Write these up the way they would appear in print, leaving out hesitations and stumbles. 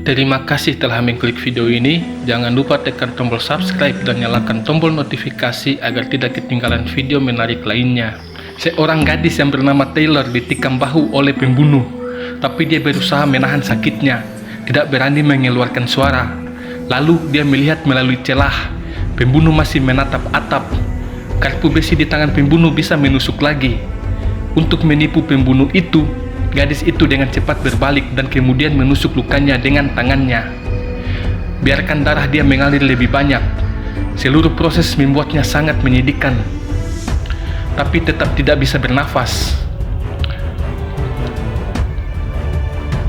Terima kasih telah mengklik video ini. Jangan lupa tekan tombol subscribe dan nyalakan tombol notifikasi agar tidak ketinggalan video menarik lainnya. Seorang gadis yang bernama Taylor ditikam bahu oleh pembunuh, tapi dia berusaha menahan sakitnya, tidak berani mengeluarkan suara. Lalu dia melihat melalui celah, pembunuh masih menatap atap. Kartu besi di tangan pembunuh bisa menusuk lagi. Untuk menipu pembunuh itu, gadis itu dengan cepat berbalik dan kemudian menusuk lukanya dengan tangannya. Biarkan darah dia mengalir lebih banyak. Seluruh proses membuatnya sangat menyedihkan, tapi tetap tidak bisa bernafas.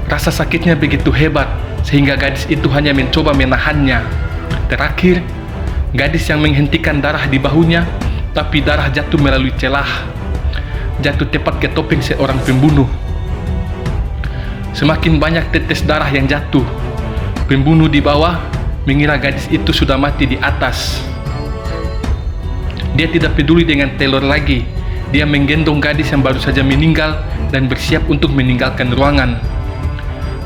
Rasa sakitnya begitu hebat, sehingga gadis itu hanya mencoba menahannya. Terakhir, gadis yang menghentikan darah di bahunya, tapi darah jatuh melalui celah. Jatuh tepat ke topeng seorang pembunuh. Semakin banyak tetes darah yang jatuh. Pembunuh di bawah mengira gadis itu sudah mati di atas. Dia tidak peduli dengan Taylor lagi. Dia menggendong gadis yang baru saja meninggal dan bersiap untuk meninggalkan ruangan.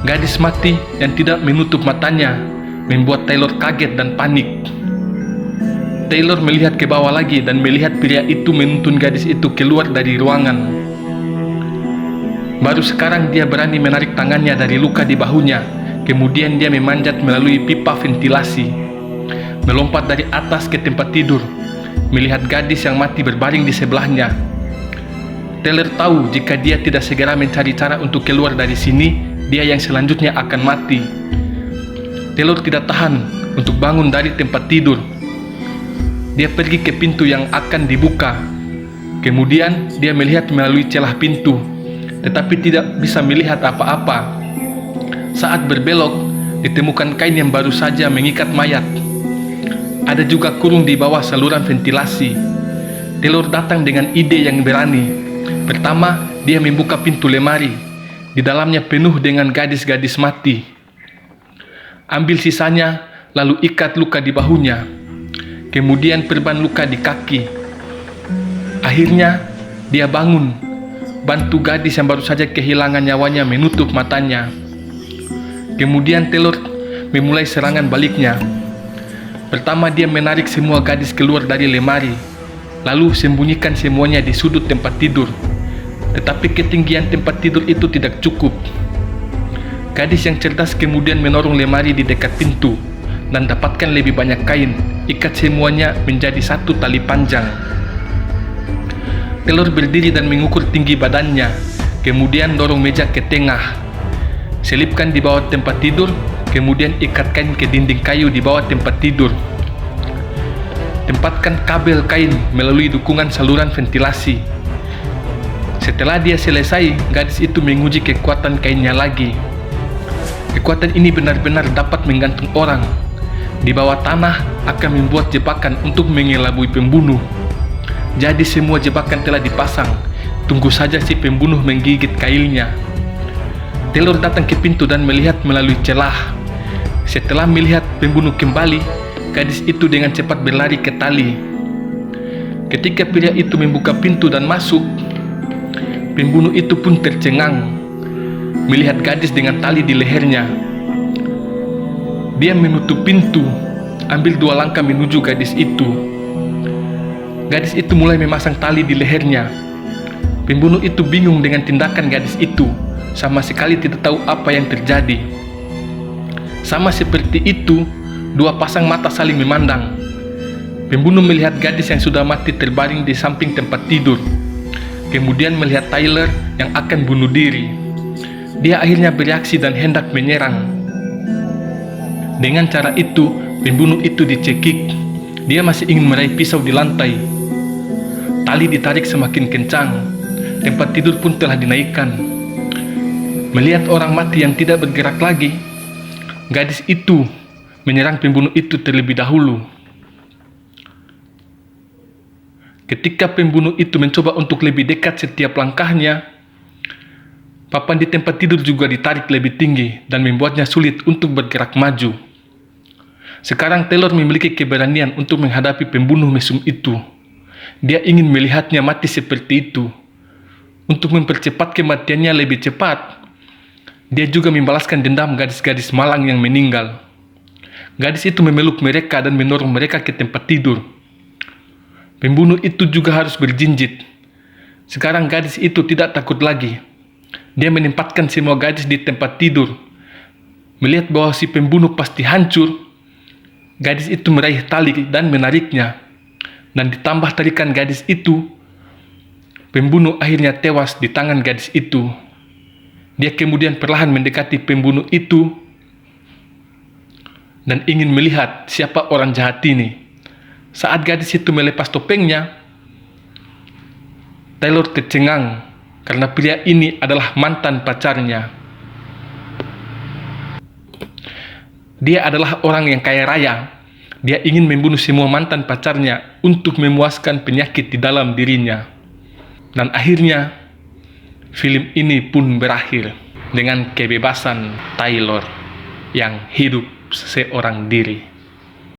Gadis mati yang tidak menutup matanya membuat Taylor kaget dan panik. Taylor melihat ke bawah lagi dan melihat pria itu menuntun gadis itu keluar dari ruangan. Baru sekarang dia berani menarik tangannya dari luka di bahunya. Kemudian dia memanjat melalui pipa ventilasi, melompat dari atas ke tempat tidur, melihat gadis yang mati berbaring di sebelahnya. Taylor tahu jika dia tidak segera mencari cara untuk keluar dari sini, dia yang selanjutnya akan mati. Taylor tidak tahan untuk bangun dari tempat tidur. Dia pergi ke pintu yang akan dibuka. Kemudian dia melihat melalui celah pintu, tetapi tidak bisa melihat apa-apa. Saat berbelok, ditemukan kain yang baru saja mengikat mayat. Ada juga kurung di bawah saluran ventilasi. Taylor datang dengan ide yang berani. Pertama, dia membuka pintu lemari. Di dalamnya penuh dengan gadis-gadis mati. Ambil sisanya, lalu ikat luka di bahunya. Kemudian perban luka di kaki. Akhirnya, dia bangun. Bantu gadis yang baru saja kehilangan nyawanya menutup matanya. Kemudian Taylor memulai serangan baliknya. Pertama dia menarik semua gadis keluar dari lemari, lalu sembunyikan semuanya di sudut tempat tidur. Tetapi ketinggian tempat tidur itu tidak cukup. Gadis yang cerdas kemudian menorong lemari di dekat pintu dan dapatkan lebih banyak kain, ikat semuanya menjadi satu tali panjang. Taylor berdiri dan mengukur tinggi badannya, kemudian dorong meja ke tengah. Selipkan di bawah tempat tidur, kemudian ikat kain ke dinding kayu di bawah tempat tidur. Tempatkan kabel kain melalui dukungan saluran ventilasi. Setelah dia selesai, gadis itu menguji kekuatan kainnya lagi. Kekuatan ini benar-benar dapat menggantung orang. Di bawah tanah akan membuat jebakan untuk mengelabui pembunuh. Jadi semua jebakan telah dipasang, tunggu saja si pembunuh menggigit kailnya. Taylor datang ke pintu dan melihat melalui celah. Setelah melihat pembunuh kembali, gadis itu dengan cepat berlari ke tali. Ketika pria itu membuka pintu dan masuk, pembunuh itu pun tercengang melihat gadis dengan tali di lehernya. Dia menutup pintu, ambil 2 langkah menuju gadis itu. Gadis itu mulai memasang tali di lehernya. Pembunuh itu bingung dengan tindakan gadis itu, sama sekali tidak tahu apa yang terjadi. Sama seperti itu, 2 pasang mata saling memandang. Pembunuh melihat gadis yang sudah mati terbaring di samping tempat tidur, kemudian melihat Taylor yang akan bunuh diri. Dia akhirnya bereaksi dan hendak menyerang. Dengan cara itu, pembunuh itu dicekik. Dia masih ingin meraih pisau di lantai. Tali ditarik semakin kencang. Tempat tidur pun telah dinaikkan. Melihat orang mati yang tidak bergerak lagi, gadis itu menyerang pembunuh itu terlebih dahulu. Ketika pembunuh itu mencoba untuk lebih dekat setiap langkahnya, papan di tempat tidur juga ditarik lebih tinggi dan membuatnya sulit untuk bergerak maju. Sekarang Taylor memiliki keberanian untuk menghadapi pembunuh mesum itu. Dia ingin melihatnya mati seperti itu. Untuk mempercepat kematiannya lebih cepat, Dia juga membalaskan dendam gadis-gadis malang yang meninggal. Gadis itu memeluk mereka dan mendorong mereka ke tempat tidur. Pembunuh itu juga harus berjinjit. Sekarang gadis itu tidak takut lagi. Dia menempatkan semua gadis di tempat tidur. Melihat bahwa si pembunuh pasti hancur, gadis itu meraih tali dan menariknya. Dan ditambah tarikan gadis itu, pembunuh akhirnya tewas di tangan gadis itu. Dia kemudian perlahan mendekati pembunuh itu dan ingin melihat siapa orang jahat ini. Saat gadis itu melepas topengnya, Taylor tercengang karena pria ini adalah mantan pacarnya. Dia adalah orang yang kaya raya. Dia ingin membunuh semua mantan pacarnya untuk memuaskan penyakit di dalam dirinya. Dan akhirnya, film ini pun berakhir dengan kebebasan Taylor yang hidup seorang diri.